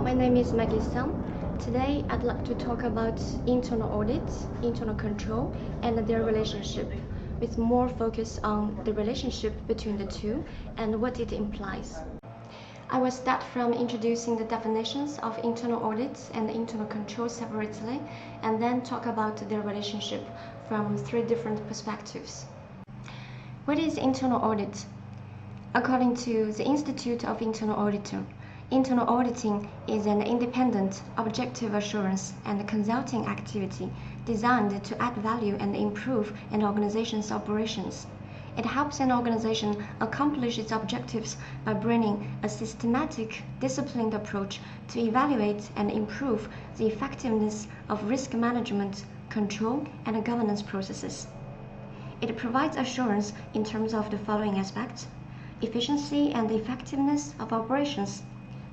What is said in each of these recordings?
My name is Maggie Sam. Today I'd like to talk about internal audit, internal control, and their relationship, with more focus on the relationship between the two and what it implies. I will start from introducing the definitions of internal audit and internal control separately, and then talk about their relationship from three different perspectives. What is internal audit? According to the Institute of Internal Auditor, internal auditing is an independent, objective assurance and consulting activity designed to add value and improve an organization's operations. It helps an organization accomplish its objectives by bringing a systematic, disciplined approach to evaluate and improve the effectiveness of risk management, control, and governance processes. It provides assurance in terms of the following aspects: efficiency and effectiveness of operations,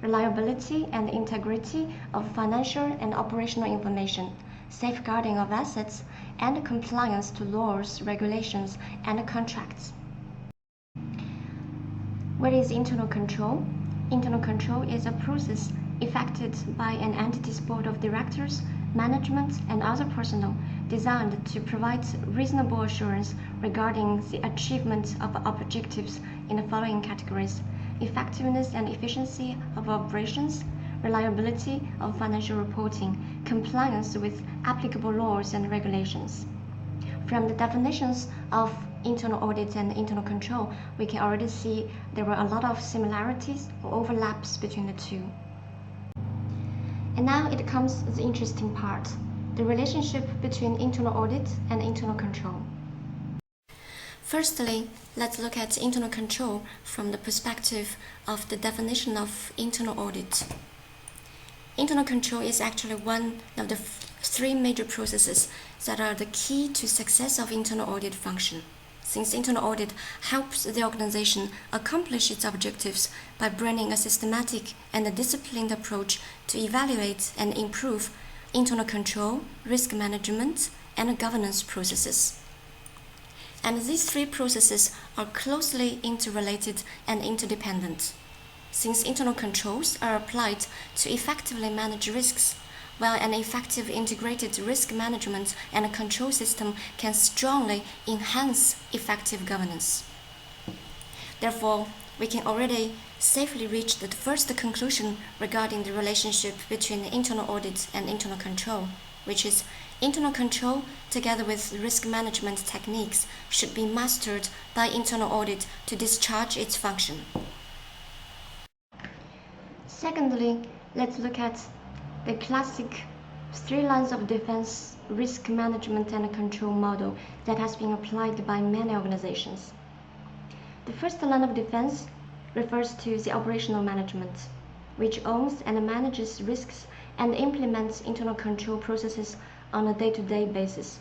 reliability and integrity of financial and operational information, safeguarding of assets, and compliance to laws, regulations, and contracts. What is internal control? Internal control is a process effected by an entity's board of directors, management, and other personnel designed to provide reasonable assurance regarding the achievement of objectives in the following categories: effectiveness and efficiency of operations, reliability of financial reporting, compliance with applicable laws and regulations. From the definitions of internal audit and internal control, we can already see there are a lot of similarities or overlaps between the two. And now it comes the interesting part, the relationship between internal audit and internal control. Firstly, let's look at internal control from the perspective of the definition of internal audit. Internal control is actually one of the three major processes that are the key to success of internal audit function, since internal audit helps the organization accomplish its objectives by bringing a systematic and a disciplined approach to evaluate and improve internal control, risk management, and governance processes. And these three processes are closely interrelated and interdependent, since internal controls are applied to effectively manage risks, while an effective integrated risk management and control system can strongly enhance effective governance. Therefore, we can already safely reach the first conclusion regarding the relationship between internal audit and internal control, which is internal control, together with risk management techniques, should be mastered by internal audit to discharge its function. Secondly, let's look at the classic three lines of defense risk management and control model that has been applied by many organizations. The first line of defense refers to the operational management, which owns and manages risks and implements internal control processes on a day-to-day basis.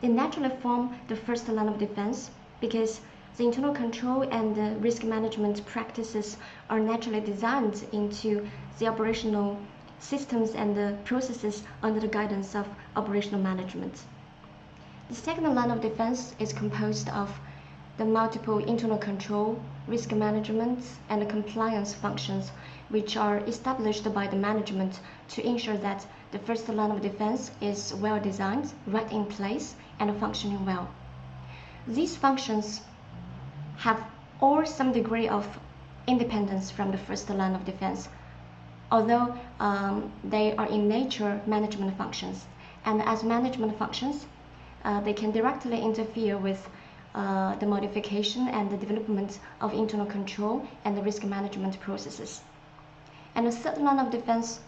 They naturally form the first line of defense because the internal control and the risk management practices are naturally designed into the operational systems and the processes under the guidance of operational management. The second line of defense is composed of the multiple internal control, risk management, and compliance functions, which are established by the management to ensure that the first line of defense is well designed, right in place, and functioning well. These functions have all some degree of independence from the first line of defense, although they are in nature management functions. And as management functions, they can directly interfere with the modification and the development of internal control and the risk management processes. And the third line of defense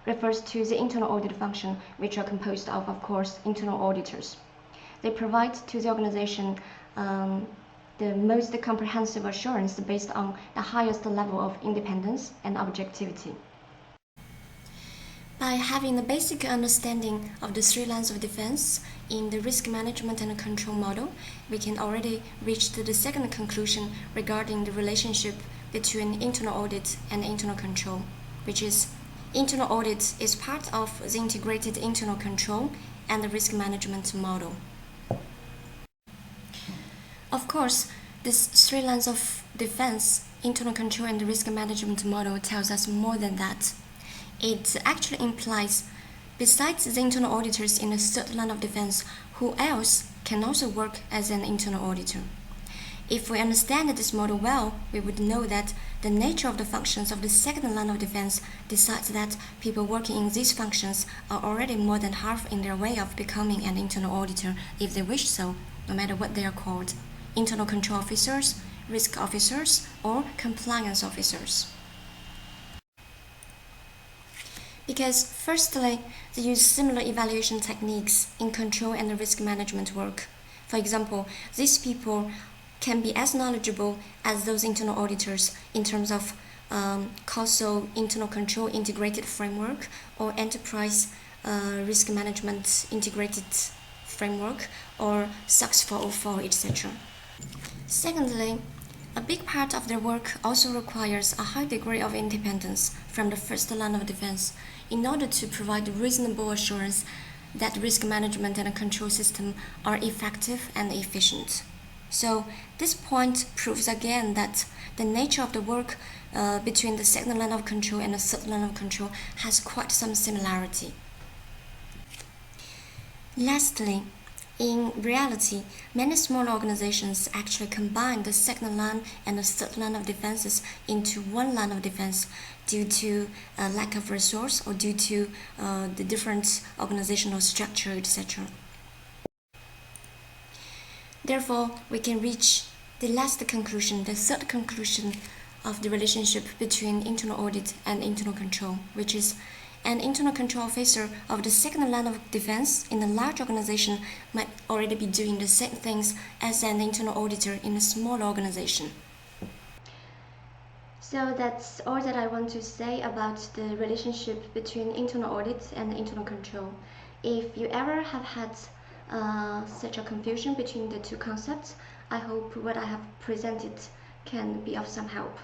refers to the internal audit function, which are composed of course, internal auditors. They provide to the organization the most comprehensive assurance based on the highest level of independence and objectivity. By having a basic understanding of the three lines of defense in the risk management and control model, we can already reach to the second conclusion regarding the relationship between internal audit and internal control, which is internal audit is part of the integrated internal control and the risk management model. Of course, these three lines of defense, internal control and the risk management model, tells us more than that. It actually implies, besides the internal auditors in the third line of defense, who else can also work as an internal auditor? If we understand this model well, we would know that the nature of the functions of the second line of defense decides that people working in these functions are already more than half in their way of becoming an internal auditor if they wish so, no matter what they are called: internal control officers, risk officers, or compliance officers. Because firstly, they use similar evaluation techniques in control and risk management work. For example, these people can be as knowledgeable as those internal auditors in terms of COSO internal control integrated framework or enterprise risk management integrated framework or SOX 404, etc. Secondly, a big part of their work also requires a high degree of independence from the first line of defense in order to provide reasonable assurance that risk management and control system are effective and efficient. So this point proves again that the nature of the work between the second line of control and the third line of control has quite some similarity. Lastly, in reality, many small organizations actually combine the second line and the third line of defenses into one line of defense due to a lack of resource or due to the different organizational structure, etc. Therefore, we can reach the last conclusion, the third conclusion of the relationship between internal audit and internal control, which is an internal control officer of the second line of defense in a large organization might already be doing the same things as an internal auditor in a small organization. So that's all that I want to say about the relationship between internal audit and internal control. If you ever have had such a confusion between the two concepts, I hope what I have presented can be of some help.